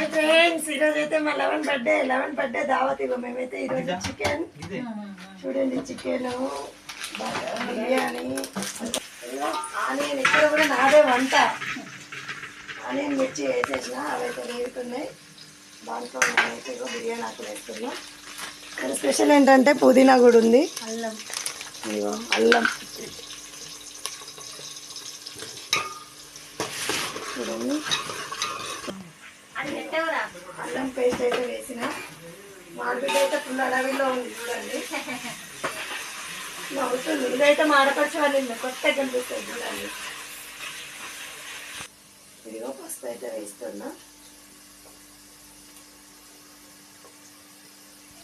Hi friends, ఈరోజు అయితే మా 11 బర్త్డే దావత్. ఇగో మేమైతే ఈరోజు చికెన్ చూడండి, చికెన్ బిర్యానీ, ఆనియన్ ఇక్కడ కూడా నాదే వంట. ఆనియన్ మిర్చి వేసేసిన, అవైతే వేగుతున్నాయి. దాంట్లో నేనైతే ఇగో బిర్యానీ ఆకులు వేస్తున్నా. ఇక్కడ స్పెషల్ ఏంటంటే పుదీనా కూడా ఉంది, అల్లం, ఇగో అల్లం చూడండి, అల్లం పేస్ట్ అయితే వేసిన. మాడిబిడ్డ అయితే ఫుల్ అడవిలో ఉంది చూడండి, నవ్వుతుంది. ఇదైతే మాడపరచు వాళ్ళు కొత్తగా కనిపిస్తుంది చూడండి. ఇదిగో పసుపు అయితే వేస్తున్నా,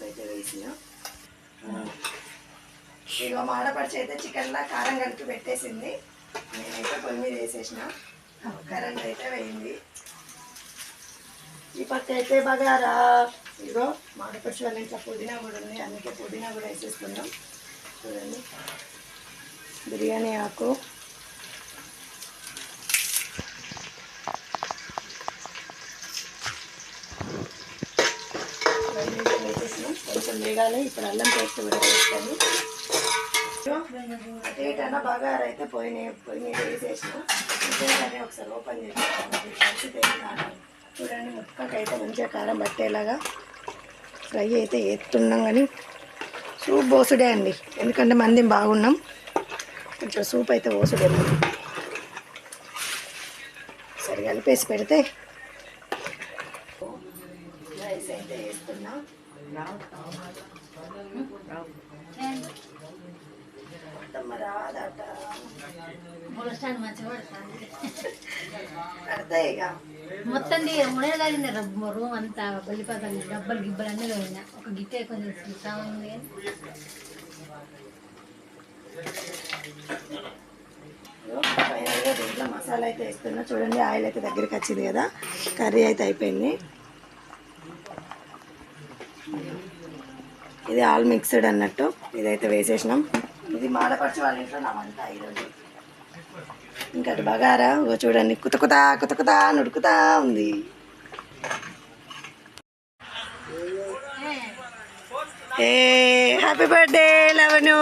అయితే వేసిన. ఇదిగో మాడపరచు అయితే చికెన్లా కారం కలిపి పెట్టేసింది. నేనైతే పొయ్యి మీద వేసేసిన, కరెంట్ అయితే వేయింది. ఈ పక్క అయితే బగారా. ఇదిగో మాడపరచు వాళ్ళ ఇంట్లో పుదీనా కూడా ఉంది, అందుకే పుదీనా కూడా వేసేస్తున్నాం చూడండి. బిర్యానీ ఆకు, వేసేసినాం. కొంచెం వేగాలి. ఇప్పుడు అల్లం పేస్ట్ కూడా వేస్తాను. అటేటన్నా బగారా అయితే పొయ్యి మీద వేసేసిన. ఇంకేగానే ఒకసారి ఓపెన్ చేసి చూడండి, ముక్కకైతే మంచిగా కారం పట్టేలాగా ఫ్రై అయితే వేస్తున్నాం. కానీ సూప్ పోసుడే అండి, ఎందుకంటే మంది బాగున్నాం. కొంచెం సూప్ అయితే పోసుడే. సరి కలిపేసి పెడితే రైస్ అయితే వేస్తున్నా. రాదట పడతాయి ఇక మొత్తం ఉడేదాగింది. రూమ్ అంతా వెళ్ళిపోతాను. డబ్బలు గిబ్బలు అన్నీ పోయినా, ఒక గిట్టే కొంచెం ఉంది. ఫైనల్గా దీంట్లో మసాలా అయితే వేస్తున్నా చూడండి. ఆయిల్ అయితే దగ్గరికి వచ్చింది కదా, కర్రీ అయితే అయిపోయింది. ఇది ఆల్ మిక్స్డ్ అన్నట్టు ఇదైతే వేసేసినాం. ఇది మాడపరచు వాళ్ళ ఇంట్లో నా వంట ఈరోజు. ఇంకా బగారా చూడండి, కుతకుతా నుడుకుతా ఉంది. ఏ హ్యాపీ బర్త్డే లవను.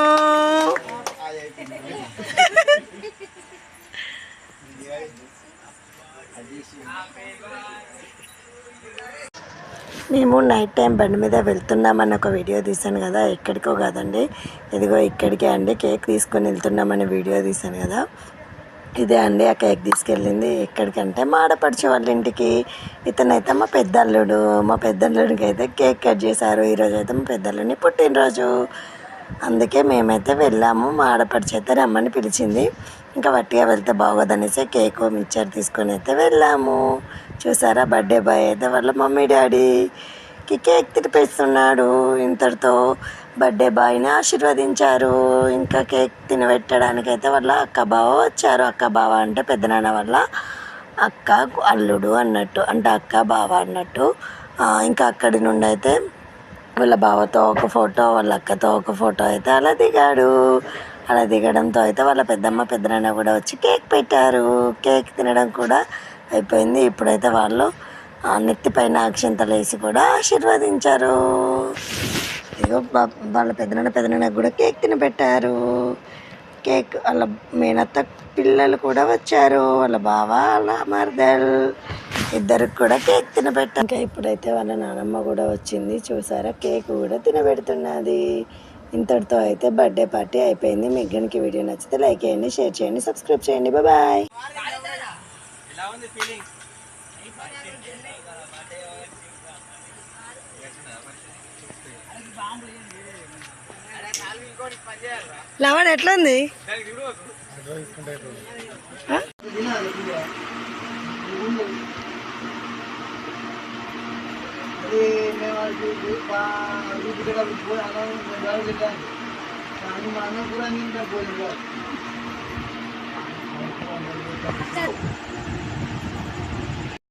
మేము నైట్ టైం బండి మీద వెళ్తున్నామని ఒక వీడియో తీసాను కదా, ఎక్కడికో కాదండి, ఇదిగో ఇక్కడికే అండి. కేక్ తీసుకొని వెళ్తున్నామని వీడియో తీసాను కదా, ఇదే అండి. ఆ కేక్ తీసుకెళ్ళింది ఎక్కడికంటే మాడపడిచే వాళ్ళ ఇంటికి. ఇతనైతే మా పెద్దల్లుడు. మా పెద్దల్లుడికి అయితే కేక్ కట్ చేశారు. ఈరోజు అయితే మా పెద్దల్లుడిని పుట్టినరోజు, అందుకే మేమైతే వెళ్ళాము. మా ఆడపడిచి అయితే రమ్మని పిలిచింది. ఇంకా వట్టిగా వెళ్తే బాగోదనేసి కేక్ మిక్చర్ తీసుకొని అయితే వెళ్ళాము. చూసారా, బర్త్డే బాయ్ అయితే వాళ్ళ మమ్మీ డాడీకి కేక్ తినిపిస్తున్నాడు. ఇంతటితో బర్త్డే బాయ్ని ఆశీర్వదించారు. ఇంకా కేక్ తినబెట్టడానికి అయితే వాళ్ళ అక్క బావ వచ్చారు. అక్క బావ అంటే పెద్దనాన్న వాళ్ళ అక్క అల్లుడు అన్నట్టు, అంటే అక్క బావ అన్నట్టు. ఇంకా అక్కడి నుండి అయితే వాళ్ళ బావతో ఒక ఫోటో, వాళ్ళ అక్కతో ఒక ఫోటో అయితే అలా దిగాడు. అలా దిగడంతో అయితే వాళ్ళ పెద్దమ్మ పెద్దనాన్న కూడా వచ్చి కేక్ పెట్టారు. కేక్ తినడం కూడా అయిపోయింది. ఇప్పుడైతే వాళ్ళు నెత్తిపైన అక్షింతలు వేసి కూడా ఆశీర్వదించారు. ఇదిగో వాళ్ళ పెద్దనాన్న కూడా కేక్ తినబెట్టారు. కేక్ వాళ్ళ మేనత్త పిల్లలు కూడా వచ్చారు, వాళ్ళ బావ వాళ్ళ మరదల్ ఇద్దరికి కూడా కేక్ తినబెట్టారు. ఇంకా ఇప్పుడైతే వాళ్ళ నానమ్మ కూడా వచ్చింది. చూసారా, కేక్ కూడా తినబెడుతున్నది. ఇంతటితో అయితే బర్త్డే పార్టీ అయిపోయింది. మీకు కనుక వీడియో నచ్చితే లైక్ చేయండి, షేర్ చేయండి, సబ్స్క్రైబ్ చేయండి. బాయ్. లవణ్ ఎట్లుంది? Chat.